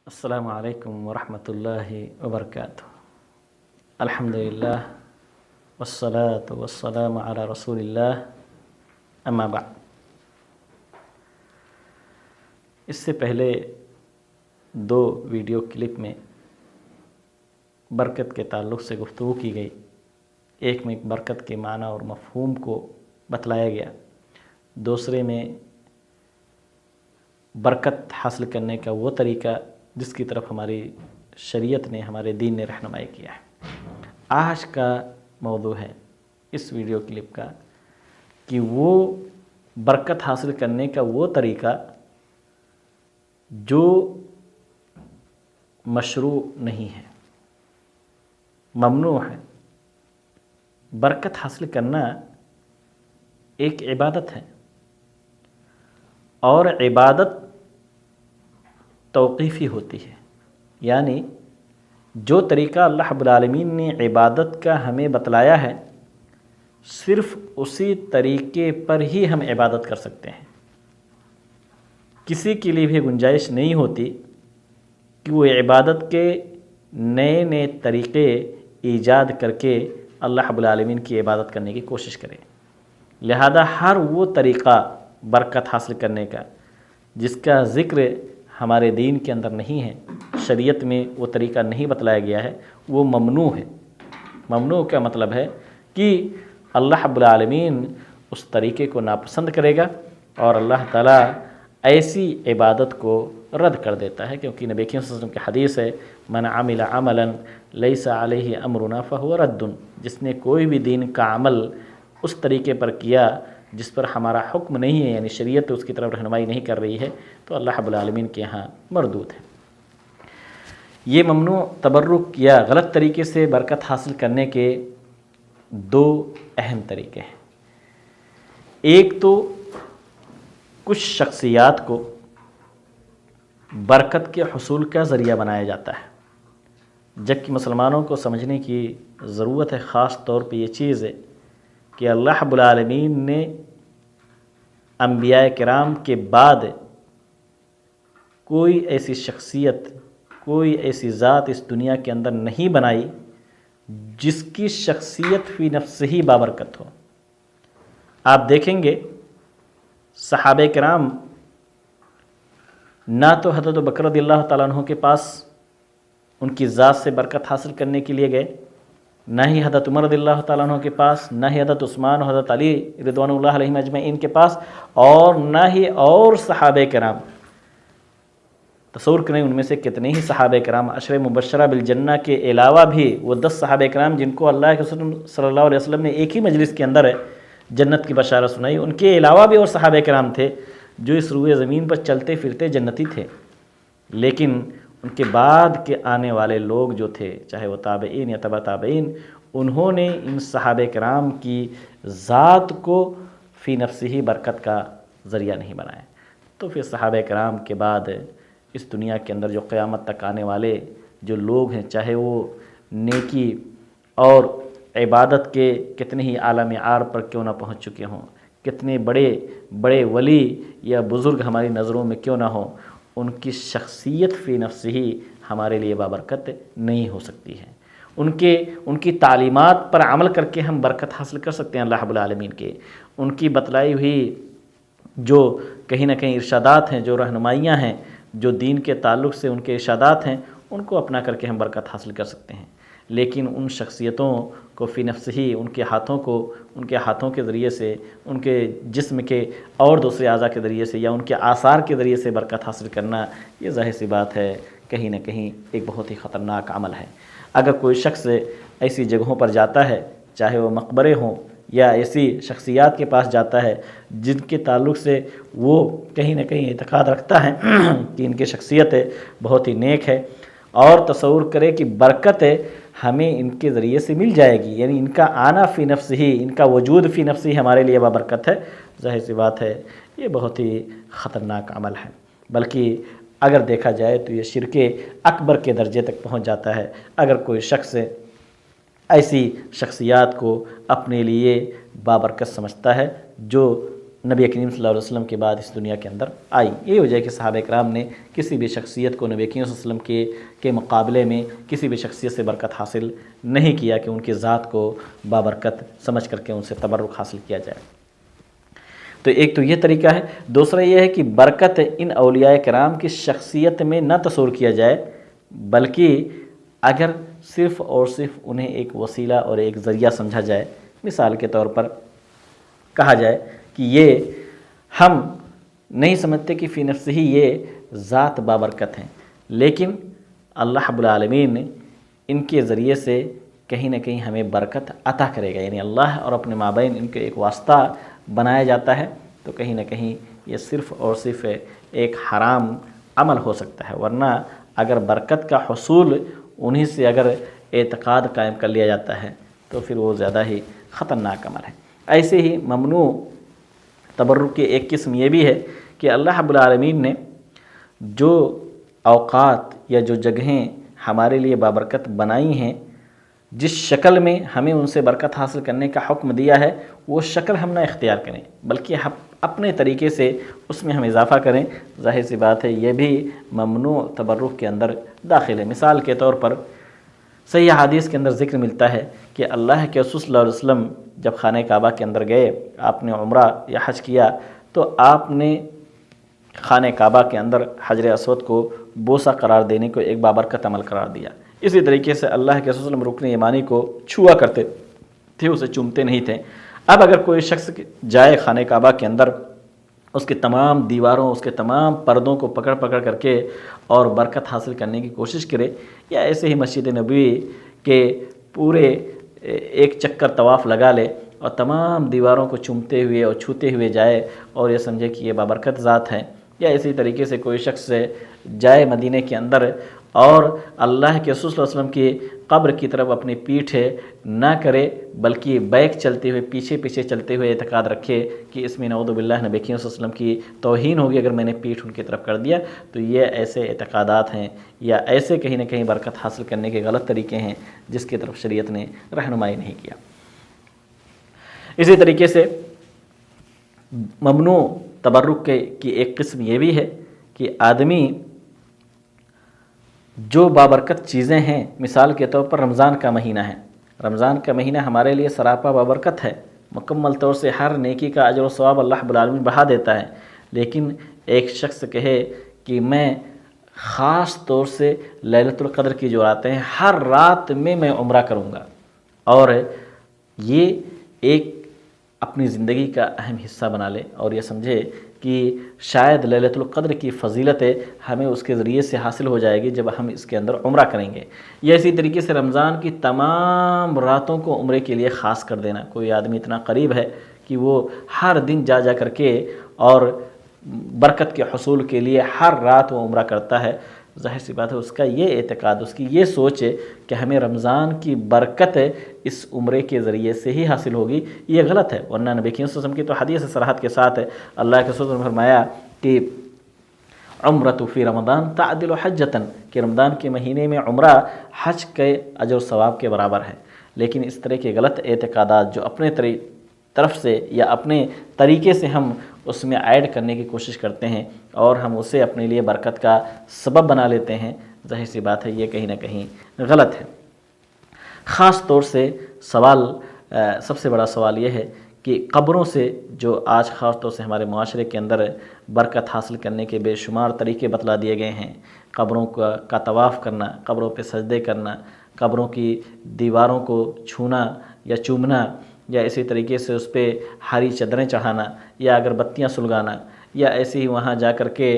السلام علیکم ورحمۃ اللہ وبرکاتہ۔ الحمدللہ والصلاة والسلام علی رسول اللہ، اما بعد۔ اس سے پہلے دو ویڈیو کلپ میں برکت کے تعلق سے گفتگو کی گئی۔ ایک میں برکت کے معنی اور مفہوم کو بتلایا گیا، دوسرے میں برکت حاصل کرنے کا وہ طریقہ جس کی طرف ہماری شریعت نے، ہمارے دین نے رہنمائی کیا ہے۔ آج کا موضوع ہے اس ویڈیو کلپ کا کہ وہ برکت حاصل کرنے کا وہ طریقہ جو مشروع نہیں ہے، ممنوع ہے۔ برکت حاصل کرنا ایک عبادت ہے، اور عبادت توقیفی ہوتی ہے، یعنی جو طریقہ اللہ رب العالمین نے عبادت کا ہمیں بتلایا ہے، صرف اسی طریقے پر ہی ہم عبادت کر سکتے ہیں۔ کسی کے لیے بھی گنجائش نہیں ہوتی کہ وہ عبادت کے نئے نئے طریقے ایجاد کر کے اللہ رب العالمین کی عبادت کرنے کی کوشش کرے۔ لہذا ہر وہ طریقہ برکت حاصل کرنے کا جس کا ذکر ہمارے دین کے اندر نہیں ہے، شریعت میں وہ طریقہ نہیں بتلایا گیا ہے، وہ ممنوع ہے۔ ممنوع کا مطلب ہے کہ اللہ رب العالمین اس طریقے کو ناپسند کرے گا، اور اللہ تعالیٰ ایسی عبادت کو رد کر دیتا ہے، کیونکہ نبی کریم صلی اللہ علیہ وسلم کی حدیث ہے، من عمل عملا لیس علیہ امرنا فہو رد۔ جس نے کوئی بھی دین کا عمل اس طریقے پر کیا جس پر ہمارا حکم نہیں ہے، یعنی شریعت اس کی طرف رہنمائی نہیں کر رہی ہے، تو اللہ رب العالمین کے ہاں مردود ہے۔ یہ ممنوع تبرک یا غلط طریقے سے برکت حاصل کرنے کے دو اہم طریقے ہیں۔ ایک تو کچھ شخصیات کو برکت کے حصول کا ذریعہ بنایا جاتا ہے، جبکہ مسلمانوں کو سمجھنے کی ضرورت ہے، خاص طور پہ یہ چیز ہے کہ اللہ رب العالمین نے انبیاء کرام کے بعد کوئی ایسی شخصیت، کوئی ایسی ذات اس دنیا کے اندر نہیں بنائی جس کی شخصیت فی نفسہ ہی بابرکت ہو۔ آپ دیکھیں گے صحابہ کرام نہ تو حضرت بکر رضی اللہ تعالیٰ عنہ کے پاس ان کی ذات سے برکت حاصل کرنے کے لیے گئے، نہ ہی حضرت عمر رضی اللہ تعالیٰ عنہ کے پاس، نہ ہی حضرت عثمان و حضرت علی رضوان اللہ علیہم اجمعین کے پاس، اور نہ ہی اور صحابہ کرام۔ تصور کریں ان میں سے کتنے ہی صحابہ کرام، عشرہ مبشرہ بالجنہ کے علاوہ بھی وہ 10 صحابہ کرام جن کو اللہ کے رسول صلی اللہ علیہ وسلم نے ایک ہی مجلس کے اندر جنت کی بشارت سنائی، ان کے علاوہ بھی اور صحابہ کرام تھے جو اس روئے زمین پر چلتے پھرتے جنتی تھے۔ لیکن ان کے بعد کے آنے والے لوگ جو تھے، چاہے وہ تابعین یا تبع تابعین، انہوں نے ان صحابہ کرام کی ذات کو فی نفسہ ہی برکت کا ذریعہ نہیں بنایا۔ تو پھر صحابہ کرام کے بعد اس دنیا کے اندر جو قیامت تک آنے والے جو لوگ ہیں، چاہے وہ نیکی اور عبادت کے کتنے ہی اعلیٰ معیار پر کیوں نہ پہنچ چکے ہوں، کتنے بڑے بڑے ولی یا بزرگ ہماری نظروں میں کیوں نہ ہوں، ان کی شخصیت فی نفسہ ہی ہمارے لیے بابرکت نہیں ہو سکتی ہے۔ ان کی تعلیمات پر عمل کر کے ہم برکت حاصل کر سکتے ہیں اللہ رب العالمین کے۔ ان کی بتلائی ہوئی جو کہیں نہ کہیں ارشادات ہیں، جو رہنمائیاں ہیں، جو دین کے تعلق سے ان کے ارشادات ہیں، ان کو اپنا کر کے ہم برکت حاصل کر سکتے ہیں۔ لیکن ان شخصیتوں کو فی نفس ہی، ان کے ہاتھوں کے ذریعے سے، ان کے جسم کے اور دوسرے اعضاء کے ذریعے سے، یا ان کے آثار کے ذریعے سے برکت حاصل کرنا، یہ ظاہر سی بات ہے کہیں نہ کہیں ایک بہت ہی خطرناک عمل ہے۔ اگر کوئی شخص ایسی جگہوں پر جاتا ہے، چاہے وہ مقبرے ہوں یا ایسی شخصیات کے پاس جاتا ہے جن کے تعلق سے وہ کہیں نہ کہیں اعتقاد رکھتا ہے کہ ان کی شخصیت بہت ہی نیک ہے، اور تصور کرے کہ برکت ہمیں ان کے ذریعے سے مل جائے گی، یعنی ان کا آنا فی نفس ہی، ان کا وجود فی نفس ہی ہمارے لیے بابرکت ہے، ظاہر سی بات ہے یہ بہت ہی خطرناک عمل ہے۔ بلکہ اگر دیکھا جائے تو یہ شرک اکبر کے درجے تک پہنچ جاتا ہے اگر کوئی شخص ایسی شخصیات کو اپنے لیے بابرکت سمجھتا ہے جو نبی کریم صلی اللہ علیہ وسلم کے بعد اس دنیا کے اندر آئی۔ یہی وجہ ہے کہ صحابہ کرام نے کسی بھی شخصیت کو نبی کریم صلی اللہ علیہ وسلم کے مقابلے میں کسی بھی شخصیت سے برکت حاصل نہیں کیا کہ ان کی ذات کو بابرکت سمجھ کر کے ان سے تبرک حاصل کیا جائے۔ تو ایک تو یہ طریقہ ہے، دوسرا یہ ہے کہ برکت ان اولیاء کرام کی شخصیت میں نہ تصور کیا جائے، بلکہ اگر صرف اور صرف انہیں ایک وسیلہ اور ایک ذریعہ سمجھا جائے۔ مثال کے طور پر کہا جائے کہ یہ ہم نہیں سمجھتے کہ فی نفس ہی یہ ذات بابرکت ہیں، لیکن اللہ رب العالمین نے ان کے ذریعے سے کہیں نہ کہیں ہمیں برکت عطا کرے گا، یعنی اللہ اور اپنے مابین ان کے ایک واسطہ بنایا جاتا ہے، تو کہیں نہ کہیں یہ صرف اور صرف ایک حرام عمل ہو سکتا ہے، ورنہ اگر برکت کا حصول انہی سے اگر اعتقاد قائم کر لیا جاتا ہے تو پھر وہ زیادہ ہی خطرناک عمل ہے۔ ایسے ہی ممنوع تبرک کی ایک قسم یہ بھی ہے کہ اللہ رب العالمین نے جو اوقات یا جو جگہیں ہمارے لیے بابرکت بنائی ہیں، جس شکل میں ہمیں ان سے برکت حاصل کرنے کا حکم دیا ہے، وہ شکل ہم نہ اختیار کریں، بلکہ ہم اپنے طریقے سے اس میں ہم اضافہ کریں۔ ظاہر سی بات ہے یہ بھی ممنوع تبرک کے اندر داخل ہے۔ مثال کے طور پر صحیح حدیث کے اندر ذکر ملتا ہے کہ اللہ کے رسول صلی اللہ علیہ وسلم جب خانہ کعبہ کے اندر گئے، آپ نے عمرہ یا حج کیا، تو آپ نے خانہ کعبہ کے اندر حجر اسود کو بوسہ قرار دینے کو ایک بابرکت عمل قرار دیا۔ اسی طریقے سے اللہ کے رسول صلی اللہ علیہ وسلم رکن یمانی کو چھوا کرتے تھے، اسے چومتے نہیں تھے۔ اب اگر کوئی شخص جائے خانہ کعبہ کے اندر، اس کے تمام دیواروں، اس کے تمام پردوں کو پکڑ پکڑ کر کے اور برکت حاصل کرنے کی کوشش کرے، یا ایسے ہی مسجد نبوی کے پورے ایک چکر طواف لگا لے اور تمام دیواروں کو چومتے ہوئے اور چھوتے ہوئے جائے اور یہ سمجھے کہ یہ بابرکت ذات ہے، یا اسی طریقے سے کوئی شخص جائے مدینہ کے اندر اور اللہ کے رسول صلی اللہ علیہ وسلم کی قبر کی طرف اپنی پیٹھ نہ کرے، بلکہ بیک چلتے ہوئے پیچھے پیچھے چلتے ہوئے اعتقاد رکھے کہ اس میں نعوذ باللہ نبی کریم صلی اللہ علیہ وسلم کی توہین ہوگی اگر میں نے پیٹھ ان کی طرف کر دیا، تو یہ ایسے اعتقادات ہیں یا ایسے کہیں نہ کہیں برکت حاصل کرنے کے غلط طریقے ہیں جس کی طرف شریعت نے رہنمائی نہیں کیا۔ اسی طریقے سے ممنوع تبرک کی ایک قسم یہ بھی ہے کہ آدمی جو بابرکت چیزیں ہیں، مثال کے طور پر رمضان کا مہینہ ہے، رمضان کا مہینہ ہمارے لیے سراپا بابرکت ہے، مکمل طور سے ہر نیکی کا اجر و ثواب اللہ رب العالمین بڑھا دیتا ہے، لیکن ایک شخص کہے کہ میں خاص طور سے لیلۃ القدر کی جو راتیں ہیں ہر رات میں عمرہ کروں گا، اور یہ ایک اپنی زندگی کا اہم حصہ بنا لے اور یہ سمجھے کہ شاید لیلۃ القدر کی فضیلت ہمیں اس کے ذریعے سے حاصل ہو جائے گی جب ہم اس کے اندر عمرہ کریں گے، یا اسی طریقے سے رمضان کی تمام راتوں کو عمرے کے لیے خاص کر دینا۔ کوئی آدمی اتنا قریب ہے کہ وہ ہر دن جا کر کے اور برکت کے حصول کے لیے ہر رات وہ عمرہ کرتا ہے، ظاہر سی بات ہے اس کا یہ اعتقاد، اس کی یہ سوچ ہے کہ ہمیں رمضان کی برکت اس عمرے کے ذریعے سے ہی حاصل ہوگی، یہ غلط ہے۔ ورنہ نبی کریم صلی اللہ علیہ وسلم کی تو حدیث صراحت کے ساتھ ہے، اللہ کے رسول نے فرمایا کہ عمرۃ فی رمضان تعدل حجۃ، کہ رمضان کے مہینے میں عمرہ حج کے اجر و ثواب کے برابر ہے۔ لیکن اس طرح کے غلط اعتقادات جو اپنے طرف سے یا اپنے طریقے سے ہم اس میں ایڈ کرنے کی کوشش کرتے ہیں اور ہم اسے اپنے لیے برکت کا سبب بنا لیتے ہیں، ظاہر سی بات ہے یہ کہیں نہ کہیں غلط ہے۔ خاص طور سے سب سے بڑا سوال یہ ہے کہ قبروں سے جو آج خاص طور سے ہمارے معاشرے کے اندر برکت حاصل کرنے کے بے شمار طریقے بتلا دیے گئے ہیں، قبروں کا طواف کرنا، قبروں پہ سجدے کرنا، قبروں کی دیواروں کو چھونا یا چومنا، یا اسی طریقے سے اس پہ ہری چادریں چڑھانا یا اگربتیاں سلگانا، یا ایسے ہی وہاں جا کر کے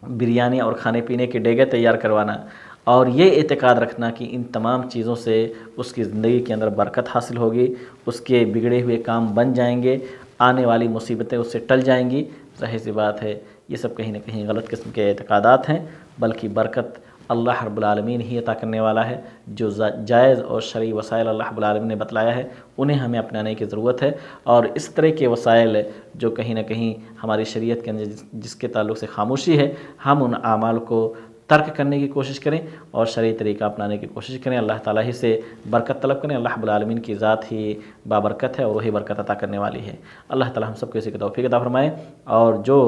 بریانی اور کھانے پینے کے ڈیگے تیار کروانا، اور یہ اعتقاد رکھنا کہ ان تمام چیزوں سے اس کی زندگی کے اندر برکت حاصل ہوگی، اس کے بگڑے ہوئے کام بن جائیں گے، آنے والی مصیبتیں اس سے ٹل جائیں گی، ظاہر سی بات ہے یہ سب کہیں نہ کہیں غلط قسم کے اعتقادات ہیں، بلکہ برکت اللہ رب العالمین ہی عطا کرنے والا ہے۔ جو جائز اور شرعی وسائل اللہ رب العالمین نے بتلایا ہے انہیں ہمیں اپنانے کی ضرورت ہے، اور اس طرح کے وسائل جو کہیں نہ کہیں ہماری شریعت کے اندر جس کے تعلق سے خاموشی ہے، ہم ان اعمال کو ترک کرنے کی کوشش کریں اور شرعی طریقہ اپنانے کی کوشش کریں. اللہ تعالیٰ ہی سے برکت طلب کریں. اللہ رب العالمین کی ذات ہی بابرکت ہے اور وہی برکت عطا کرنے والی ہے. اللہ تعالیٰ ہم سب کو اسی کی توفیق عطا فرمائے اور جو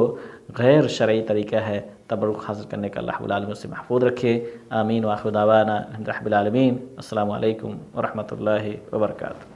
غیر شرعی طریقہ ہے تبرک حاصل کرنے کا اللہ رب العالمین سے محفوظ رکھے. آمین. وآخر دعوانا الحمد للہ رب العالمین. السلام علیکم ورحمۃ اللہ وبرکاتہ.